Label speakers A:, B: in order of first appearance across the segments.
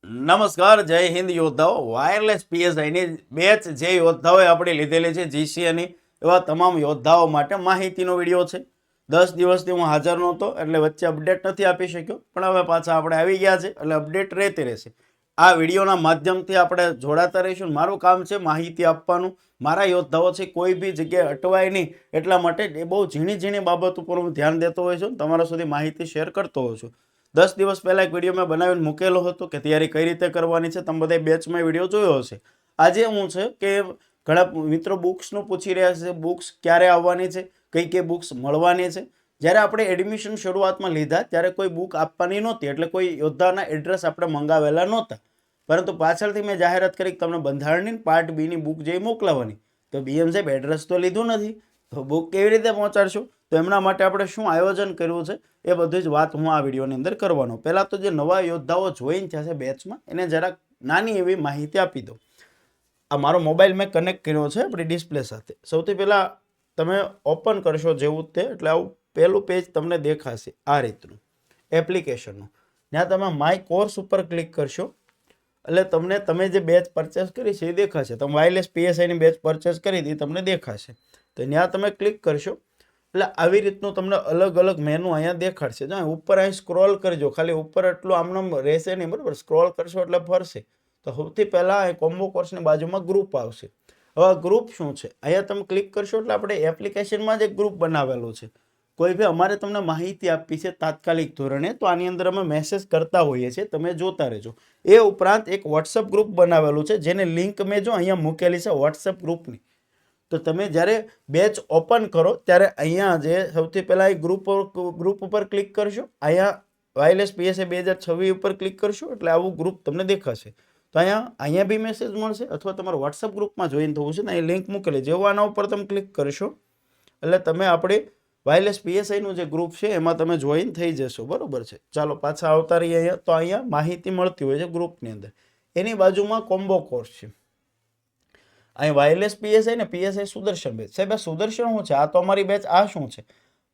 A: નમસ્કાર, જય Hind યોદ્ધાઓ. Wireless પીએસઆઈની batch જે યોદ્ધાઓએ આપણે લીધેલી છે જીસીએની, એવા તમામ યોદ્ધાઓ માટે માહિતીનો વિડીયો છે. 10 દિવસથી હું હાજર નહોતો એટલે વચ્ચે અપડેટ નથી આપી શક્યો, પણ હવે પાછા આપણે આવી ગયા છે એટલે અપડેટ રહેતી રહેશે. આ વિડીયોના માધ્યમથી આપણે જોડાતા રહીશું. મારું કામ છે માહિતી આપવાનું. મારા યોદ્ધાઓ છે કોઈ બી જગ્યાએ અટવાય નહીં, એટલા માટે એ બહુ ઝીણી ઝીણી બાબત ઉપર હું ધ્યાન દેતો હોઉં છું, તમારા સુધી માહિતી શેર કરતો હોઉં છું. 10 દિવસ પહેલાં એક વિડીયો મેં બનાવીને મૂકેલો હતો કે તૈયારી કઈ રીતે કરવાની છે. તમે બધા બેચમાં વિડીયો જોયો હશે. આજે હું છે કે ઘણા મિત્રો બુક્સનું પૂછી રહ્યા છે, બુક્સ ક્યારે આવવાની છે, કઈ કઈ બુક્સ મળવાની છે. જ્યારે આપણે એડમિશન શરૂઆતમાં લીધા ત્યારે કોઈ બુક આપવાની નહોતી, એટલે કોઈ યોદ્ધાના એડ્રેસ આપણે મંગાવેલા નહોતા. પરંતુ પાછળથી મેં જાહેરાત કરી કે તમને બંધારણની પાર્ટ બીની બુક જે મોકલાવાની, તો બીએમ સાહેબ એડ્રેસ તો લીધું નથી, તો બુક કેવી રીતે પહોંચાડશો? તો એમના માટે આપણે શું આયોજન કર્યું છે એ બધી જ વાત હું આ વિડીયોની અંદર કરવાનો. પહેલાં તો જે નવા યોદ્ધાઓ જોઈન થયા છે બેચમાં, એને જરાક નાની એવી માહિતી આપી દો. આ મારો મોબાઈલ મેં કનેક્ટ કર્યો છે આપણી ડિસ્પ્લે સાથે. સૌથી પહેલાં તમે ઓપન કરશો જેવું તે, એટલે આવું પહેલું પેજ તમને દેખાશે આ રીતનું એપ્લિકેશનનું. ત્યાં તમે માય કોર્સ ઉપર ક્લિક કરશો એટલે તમને તમે જે બેચ પરચેસ કરી છે એ દેખાશે. તમે વાયરલેસ પીએસઆઈની બેચ પરચેસ કરી હતી તમને દેખાશે. તો ત્યાં તમે ક્લિક કરશો એટલે આવી રીતનું તમને અલગ અલગ મેનુ અહીંયા દેખાડશે. જો ઉપર અહીં સ્ક્રોલ કરજો, ખાલી ઉપર એટલું આમનામ રહેશે નહીં, બરાબર? સ્ક્રોલ કરશો એટલે ફરશે. તો સૌથી પહેલાં અહીં કોમ્બો કોર્સની બાજુમાં ગ્રુપ આવશે. હવે ગ્રુપ શું છે? અહીંયા તમે ક્લિક કરશો એટલે આપણે એપ્લિકેશનમાં જ એક ગ્રુપ બનાવેલું છે. કોઈ બી અમારે તમને માહિતી આપી છે તાત્કાલિક ધોરણે, તો આની અંદર અમે મેસેજ કરતા હોઈએ છીએ, તમે જોતા રહેજો. એ ઉપરાંત એક વોટ્સઅપ ગ્રુપ બનાવેલું છે જેની લિંક મેં જો અહીંયા મૂકેલી છે વોટ્સઅપ ગ્રુપની. તો તમે જ્યારે બેચ ઓપન કરો ત્યારે અહીંયા જે સૌથી પહેલાં એ ગ્રુપ ઉપર ક્લિક કરશો, અહીંયા વાયરલેસ પીએસઆઈ 2026 ઉપર ક્લિક કરશો એટલે આવું ગ્રુપ તમને દેખાશે. તો અહીંયા બી મેસેજ મળશે, અથવા તમારા વોટ્સઅપ ગ્રુપમાં જોઈન થવું છે ને અહીં લિંક મૂકેલી, જેવું આના ઉપર તમે ક્લિક કરશો એટલે તમે આપણે વાયરલેસ પીએસઆઈનું જે ગ્રુપ છે એમાં તમે જોઈન થઈ જશો, બરાબર છે? ચાલો પાછા આવતા રહીએ અહીંયા. તો અહીંયા માહિતી મળતી હોય છે ગ્રુપની અંદર. એની બાજુમાં કોમ્બો કોર્સ છે. અહીં વાયરલેસ પીએસઆઈ ને પીએસઆઈ સુદર્શન બેચ. સાહેબ આ સુદર્શન શું છે? આ તો અમારી બેચ આ શું છે?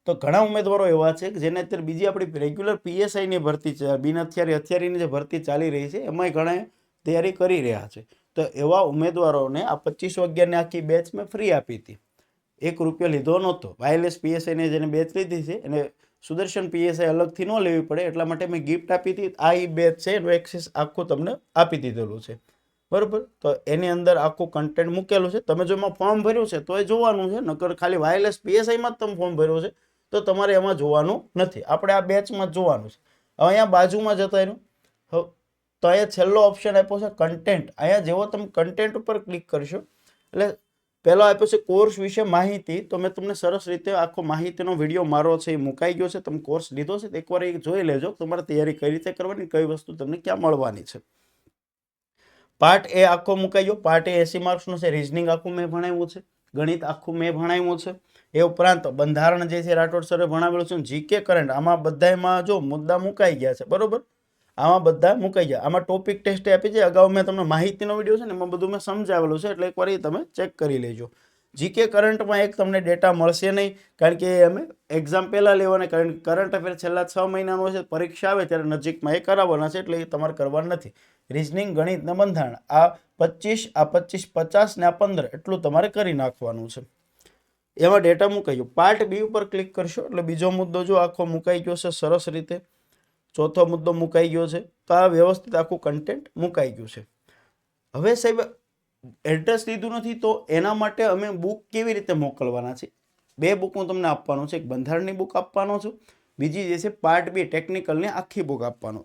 A: તો ઘણા ઉમેદવારો એવા છે કે જેને અત્યારે બીજી આપણી રેગ્યુલર પીએસઆઈની ભરતી છે, બિન હથિયારીની જે ભરતી ચાલી રહી છે એમાંય ઘણા તૈયારી કરી રહ્યા છે. તો એવા ઉમેદવારોને આ 25/11ની આખી બેચ મેં ફ્રી આપી હતી, ₹1 લીધો નહોતો. વાયરલેસ પીએસઆઈને જેને બેચ લીધી છે એને સુદર્શન પીએસઆઈ અલગથી ન લેવી પડે એટલા માટે મેં ગિફ્ટ આપી હતી. આ એ બેચ છે એનું એક્સેસ આખું તમને આપી દીધેલું છે, બરાબર? તો એની અંદર આખું કન્ટેન્ટ મૂકેલું છે. તમે જો એમાં ફોર્મ ભર્યું છે તો એ જોવાનું છે, નકર ખાલી વાયરલેસ પીએસઆઈમાં જ તમે ફોર્મ ભર્યું છે તો તમારે એમાં જોવાનું નથી, આપણે આ બેચમાં જ જોવાનું છે. હવે અહીંયા બાજુમાં જતા એનું તો અહીંયા છેલ્લો ઓપ્શન આપ્યો છે કન્ટેન્ટ. અહીંયા જેવો તમે કન્ટેન્ટ ઉપર ક્લિક કરશો એટલે પહેલો આપ્યો છે કોર્સ વિશે માહિતી. તો મેં તમને સરસ રીતે આખો માહિતીનો વિડીયો મારો છે એ મુકાઈ ગયો છે. તમે કોર્સ લીધો છે તો એકવાર એ જોઈ લેજો, તમારે તૈયારી કઈ રીતે કરવાની, કઈ વસ્તુ તમને ક્યાં મળવાની છે. પાર્ટ એ આખો મુકાઈ ગયો. પાર્ટ એ 80 માર્ક્સનો છે. રિઝનિંગ આખું મેં ભણાવ્યું છે, ગણિત આખું મેં ભણાવ્યું છે. એ ઉપરાંત બંધારણ જે છે રાઠોડ સરે ભણાવેલું છે. જીકે કરંટ આમાં બધામાં જો મુદ્દા મુકાઈ ગયા છે, બરોબર? આમાં બધા મુકાઈ ગયા. આમાં ટોપિક ટેસ્ટ આપી છે. અગાઉ મેં તમને માહિતીનો વિડીયો છે ને એમાં બધું મેં સમજાવેલું છે, એટલે એકવાર એ તમે ચેક કરી લેજો. જીકે કરંટમાં એક તમને ડેટા મળશે નહીં, કારણ કે અમે એક્ઝામ પહેલાં લેવાના, કારણ કે કરંટ અફેર છેલ્લા 6 મહિનાનો છે, પરીક્ષા આવે ત્યારે નજીકમાં એ કરાવવાના છે, એટલે એ તમારે કરવાનું નથી. રિઝનિંગ, ગણિત ને બંધારણ આ 25, આ 25, 50 ને આ 15 એટલું તમારે કરી નાખવાનું છે. એમાં ડેટા મુકાઈ ગયો. પાર્ટ બી ઉપર ક્લિક કરશો એટલે બીજો મુદ્દો જો આખો મુકાઈ ગયો છે સરસ રીતે. ચોથો મુદ્દો મુકાઈ ગયો છે. તો આ વ્યવસ્થિત આખું કન્ટેન્ટ મુકાઈ ગયું છે. હવે સાહેબ એડ્રેસ લીધું નથી તો એના માટે અમે બુક કેવી રીતે મોકલવાના છે? 2 બુક હું તમને આપવાનો છે. એક બંધારણની બુક આપવાનો છું, બીજી જે છે પાર્ટ બી ટેકનિકલની આખી બુક આપવાનો.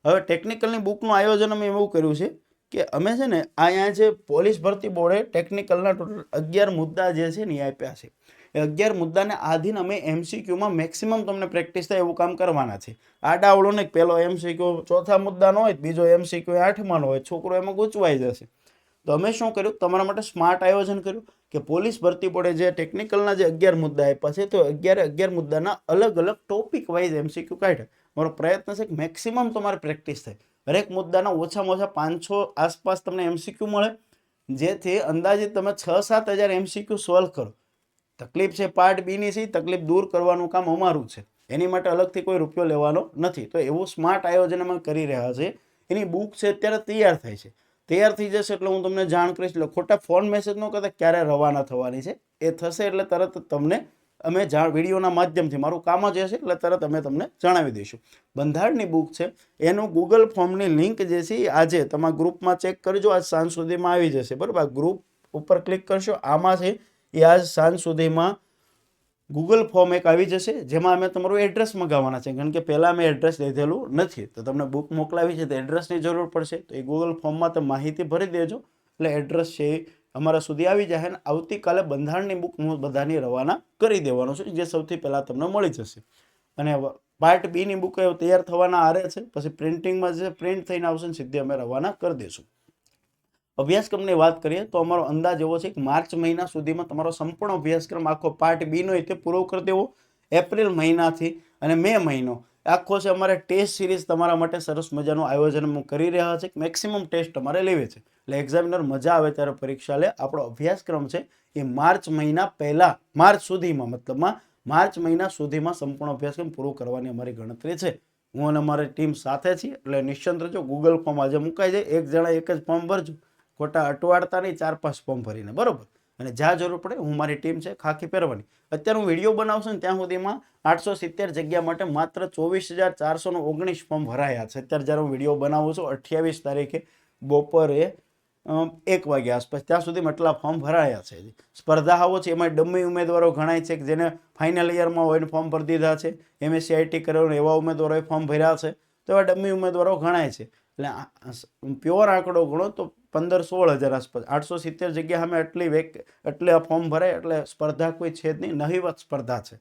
A: હવે ટેકનિકલની બુકનું આયોજન અમે એવું કર્યું છે કે અમે છે ને અહીંયા જે પોલીસ ભરતી બોર્ડે ટેકનિકલના ટોટલ 11 મુદ્દા જે છે ને એ આપ્યા છે. એ 11 મુદ્દાને આધીન અમે એમસીક્યુમાં મેક્સિમમ તમને પ્રેક્ટિસ થાય એવું કામ કરવાના છે. આડાવડો ને પહેલો એમસીક્યુ ચોથા મુદ્દાનો હોય, બીજો એમસીક્યુ 8માનો હોય, છોકરો એમાં ગૂંચવાઈ જશે. તો અમે શું કર્યું, તમારા માટે સ્માર્ટ આયોજન કર્યું કે પોલીસ ભરતી બોર્ડે જે ટેકનિકલના જે 11 મુદ્દા આપ્યા છે તો 11 મુદ્દાના અલગ અલગ ટોપિક વાઇઝ એમસીક્યુ કાઢ્યા. મારો પ્રયત્ન છે કે મેક્સિમમ તમારે પ્રેક્ટિસ થાય. હરેક મુદ્દાના ઓછામાં ઓછા 500 આસપાસ તમને એમસીક્યુ મળે, જેથી અંદાજિત તમે 6-7 હજાર એમસીક્યુ સોલ્વ કરો. તકલીફ છે પાર્ટ બીની છે, તકલીફ દૂર કરવાનું કામ અમારું છે, એની માટે અલગથી કોઈ રૂપિયો લેવાનો નથી. તો એવું સ્માર્ટ આયોજન અમે કરી રહ્યા છે. એની બુક છે અત્યારે તૈયાર થાય છે. તૈયાર થઈ જશે એટલે હું તમને જાણ કરીશ. એટલે ખોટા ફોન મેસેજ ન કરતા ક્યારે રવાના થવાની છે એ થશે એટલે તરત તમને અમે વિડીયોના માધ્યમથી મારું કામ જ હશે એટલે તરત અમે તમને જણાવી દઈશું. બંધારણની બુક છે એનું ગૂગલ ફોર્મની લિંક જે છે એ આજે તમારા ગ્રુપમાં ચેક કરજો. આજ સાંજ સુધીમાં આવી જશે. બરાબર, ગ્રુપ ઉપર ક્લિક કરશો, આમાં છે એ આજ સાંજ સુધીમાં ગૂગલ ફોર્મ એક આવી જશે જેમાં અમે તમારું એડ્રેસ મંગાવવાના છે. કારણ કે પહેલાં મેં એડ્રેસ લીધેલું નથી તો તમને બુક મોકલાવી છે તો એડ્રેસની જરૂર પડશે. તો એ ગૂગલ ફોર્મમાં તમે માહિતી ભરી દેજો એટલે એડ્રેસ છે એ અમારા સુધી આવી જાય. અને આવતીકાલે બંધારણની બુક હું બધાની રવાના કરી દેવાનો છું જે સૌથી પહેલાં તમને મળી જશે. અને પાર્ટ બીની બુક તૈયાર થવાના આરે છે, પછી પ્રિન્ટિંગમાં જે પ્રિન્ટ થઈને આવશે ને સીધી અમે રવાના કરી દઈશું. અભ્યાસક્રમની વાત કરીએ તો અમારો અંદાજ એવો છે કે માર્ચ મહિના સુધીમાં તમારો સંપૂર્ણ અભ્યાસક્રમ આખો પાર્ટ બીનો તે પૂરો કરી દેવો. એપ્રિલ મહિનાથી અને મે મહિનો આખો છે અમારે ટેસ્ટ સિરીઝ તમારા માટે સરસ મજાનું આયોજન કરી રહ્યા છે. મેક્સિમમ ટેસ્ટ અમારે લેવે છે એટલે એક્ઝામિનર મજા આવે ત્યારે પરીક્ષા લે. આપણો અભ્યાસક્રમ છે એ માર્ચ મહિના પહેલા માર્ચ સુધીમાં મતલબમાં માર્ચ મહિના સુધીમાં સંપૂર્ણ અભ્યાસક્રમ પૂરો કરવાની અમારી ગણતરી છે. હું અને અમારી ટીમ સાથે છીએ એટલે નિશ્ચિંત રહેજો. ગૂગલ ફોર્મ આજે મુકાઈ જાય. એક જણા એક જ ફોર્મ ભરજો, ખોટા અટવાડતા નહીં 4-5 ફોર્મ ભરીને. બરોબર, અને જ્યાં જરૂર પડે હું મારી ટીમ છે ખાખી પહેરવાની. અત્યારે હું વિડીયો બનાવશું ને ત્યાં સુધીમાં 870 જગ્યા માટે માત્ર 24,419 ફોર્મ ભરાયા છે. અત્યારે જ્યારે હું વિડીયો બનાવું છું 28 તારીખે બપોરે 1 વાગ્યા આસપાસ ત્યાં સુધીમાં એટલા ફોર્મ ભરાયા છે. સ્પર્ધાઓ છે એમાં ડમી ઉમેદવારો ઘણાય છે કે જેને ફાઇનલ યરમાં હોય ફોર્મ ભરી દીધા છે. MSc IT કરેલું એવા ઉમેદવારોએ ફોર્મ ભર્યા છે તો એવા ડમી ઉમેદવારો ઘણાય છે. એટલે પ્યોર આંકડો ગણો તો 15-16 હજાર આસપાસ 870 જગ્યા સામે એટલે આ ફોર્મ ભરાય એટલે સ્પર્ધા કોઈ છે જ નહીં, નહીવત સ્પર્ધા છે.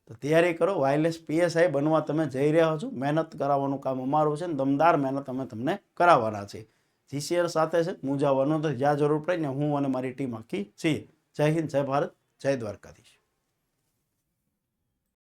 A: તો તૈયારી કરો. વાયરલેસ PSI બનવા તમે જઈ રહ્યા છો. મહેનત કરાવવાનું કામ અમારું છે ને દમદાર મહેનત અમે તમને કરાવવાના છે. GCL સાથે છે, મૂંઝાવાનું તો જ્યાં જરૂર પડે ને હું અને મારી ટીમ આખી છીએ. જય હિન્દ, જય ભારત, જય દ્વારકાધીશ.